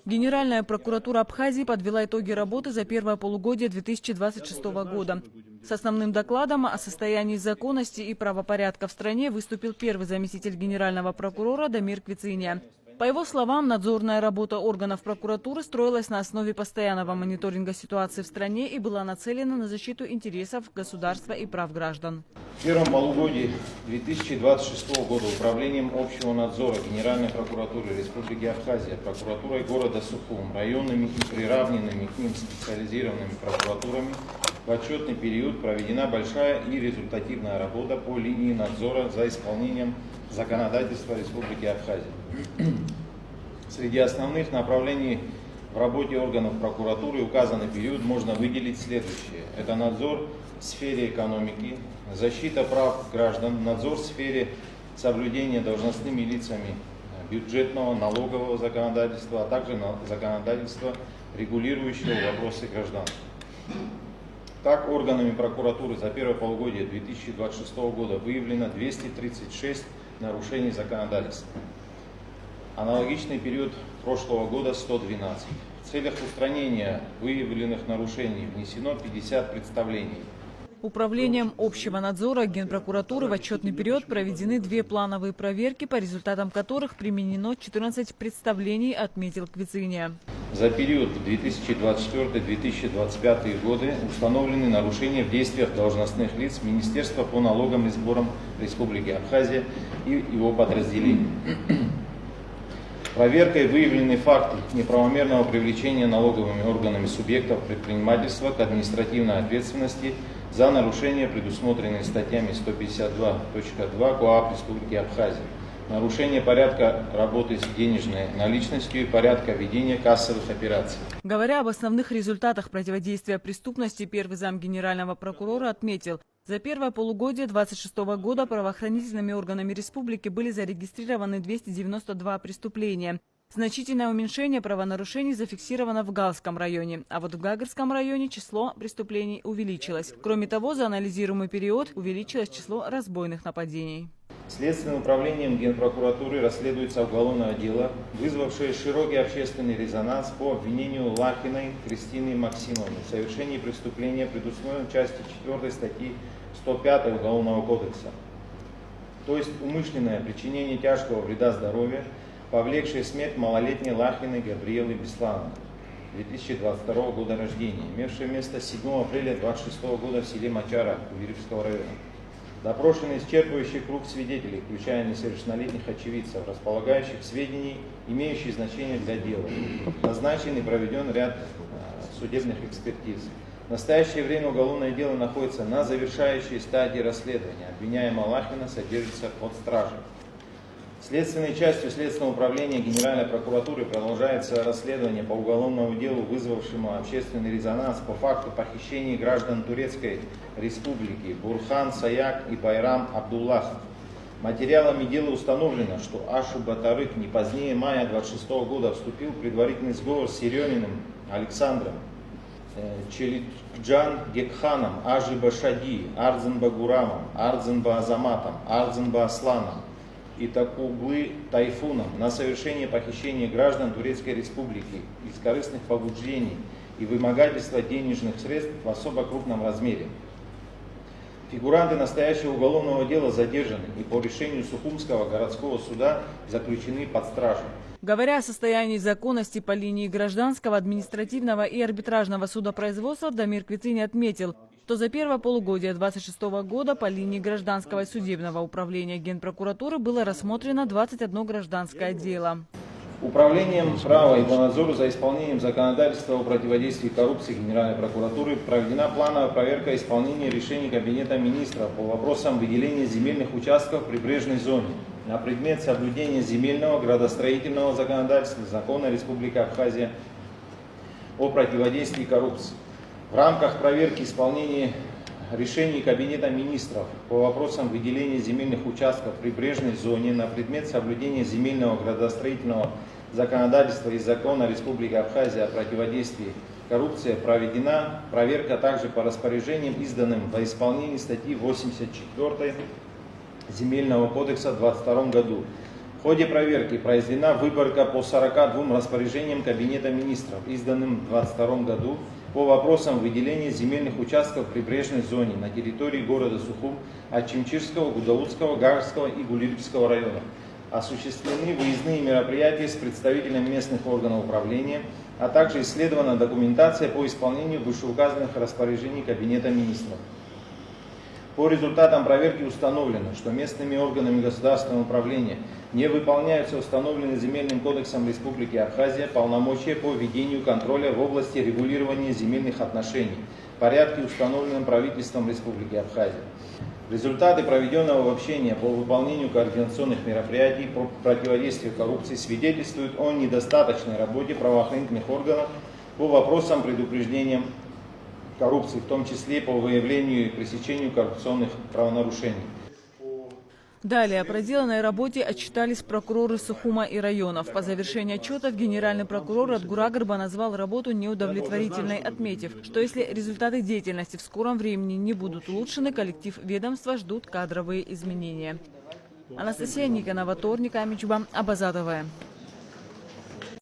Генеральная прокуратура Абхазии подвела итоги работы за первое полугодие 2026 года. С основным докладом о состоянии законности и правопорядка в стране выступил первый заместитель генерального прокурора Дамир Квициния. По его словам, надзорная работа органов прокуратуры строилась на основе постоянного мониторинга ситуации в стране и была нацелена на защиту интересов государства и прав граждан. В первом полугодии 2026 года Управлением общего надзора Генеральной прокуратуры Республики Абхазия, прокуратурой города Сухум, районными и приравненными к ним специализированными прокуратурами в отчетный период проведена большая и результативная работа по линии надзора за исполнением законодательства Республики Абхазия. Среди основных направлений в работе органов прокуратуры указанный период можно выделить следующее. Это надзор в сфере экономики, защита прав граждан, надзор в сфере соблюдения должностными лицами бюджетного, налогового законодательства, а также законодательства, регулирующего вопросы гражданства. Так, органами прокуратуры за первое полугодие 2026 года выявлено 236 нарушений законодательства. Аналогичный период прошлого года 112. В целях устранения выявленных нарушений внесено 50 представлений. Управлением общего надзора Генпрокуратуры в отчетный период проведены 2 плановые проверки, по результатам которых применено 14 представлений, отметил Квициния. За период 2024-2025 годы установлены нарушения в действиях должностных лиц Министерства по налогам и сборам Республики Абхазия и его подразделений. Проверкой выявлены факты неправомерного привлечения налоговыми органами субъектов предпринимательства к административной ответственности за нарушения, предусмотренные статьями 152.2 КоАП Республики Абхазия, нарушение порядка работы с денежной наличностью и порядка ведения кассовых операций. Говоря об основных результатах противодействия преступности, первый зам генерального прокурора отметил, за первое полугодие 2026 года правоохранительными органами республики были зарегистрированы 292 преступления. Значительное уменьшение правонарушений зафиксировано в Галском районе, а вот в Гагарском районе число преступлений увеличилось. Кроме того, за анализируемый период увеличилось число разбойных нападений. Следственным управлением Генпрокуратуры расследуется уголовное дело, вызвавшее широкий общественный резонанс по обвинению Лахиной Кристины Максимовны в совершении преступления, предусмотренного частью 4 статьи 105 Уголовного кодекса, то есть умышленное причинение тяжкого вреда здоровью, повлекшее смерть малолетней Лахиной Габриэлы Беслановны, 2022 года рождения, имевшее место 7 апреля 2026 года в селе Мачара Увиревского района. Допрошенный исчерпывающий круг свидетелей, включая несовершеннолетних очевидцев, располагающих сведений, имеющих значение для дела. Назначен и проведен ряд судебных экспертиз. В настоящее время уголовное дело находится на завершающей стадии расследования. Обвиняемая Лахина содержится под стражей. Следственной частью Следственного управления Генеральной прокуратуры продолжается расследование по уголовному делу, вызвавшему общественный резонанс по факту похищения граждан Турецкой Республики Бурхан Саяк и Байрам Абдуллахов. Материалами дела установлено, что Ашу Батарык не позднее мая 26 года вступил в предварительный сговор с Ереминым Александром, Челикджан Гекханом, Ажиба Шади, Арзенба Гурамом, Арзенба Азаматом, Арзенба Асланом и Такуглы Тайфуном на совершение похищения граждан Турецкой Республики из корыстных побуждений и вымогательства денежных средств в особо крупном размере. Фигуранты настоящего уголовного дела задержаны и по решению Сухумского городского суда заключены под стражу. Говоря о состоянии законности по линии гражданского, административного и арбитражного судопроизводства, Дамир Квициния отметил, что за первое полугодие 2026 года по линии гражданского и судебного управления Генпрокуратуры было рассмотрено 21 гражданское дело. Управлением права и по надзору за исполнением законодательства о противодействии коррупции Генеральной прокуратуры проведена плановая проверка исполнения решений Кабинета министров по вопросам выделения земельных участков в прибрежной зоне на предмет соблюдения земельного градостроительного законодательства Закона Республики Абхазия о противодействии коррупции. В рамках проверки исполнения решений Кабинета министров по вопросам выделения земельных участков в прибрежной зоне на предмет соблюдения земельного градостроительного законодательства и Закона Республики Абхазия о противодействии коррупции проведена проверка также по распоряжениям, изданным во исполнении статьи 84 Земельного кодекса в 2022 году. В ходе проверки произведена выборка по 42 распоряжениям Кабинета министров, изданным в 2022 году, по вопросам выделения земельных участков в прибрежной зоне на территории города Сухум, Ачимчирского, Гудаутского, Гагарского и Гулирского районов. Осуществлены выездные мероприятия с представителями местных органов управления, а также исследована документация по исполнению вышеуказанных распоряжений Кабинета министров. По результатам проверки установлено, что местными органами государственного управления не выполняются установленные Земельным кодексом Республики Абхазия полномочия по ведению контроля в области регулирования земельных отношений в порядке, установленном правительством Республики Абхазия. Результаты проведенного общения по выполнению координационных мероприятий по противодействию коррупции свидетельствуют о недостаточной работе правоохранительных органов по вопросам предупреждения коррупции, в том числе по выявлению и пресечению коррупционных правонарушений. Далее о проделанной работе отчитались прокуроры Сухума и районов. По завершении отчетов генеральный прокурор Адгурагарба назвал работу неудовлетворительной, отметив, что если результаты деятельности в скором времени не будут улучшены, коллектив ведомства ждут кадровые изменения. Анастасия Никонова, Торник Амичба, Абаза ТВ.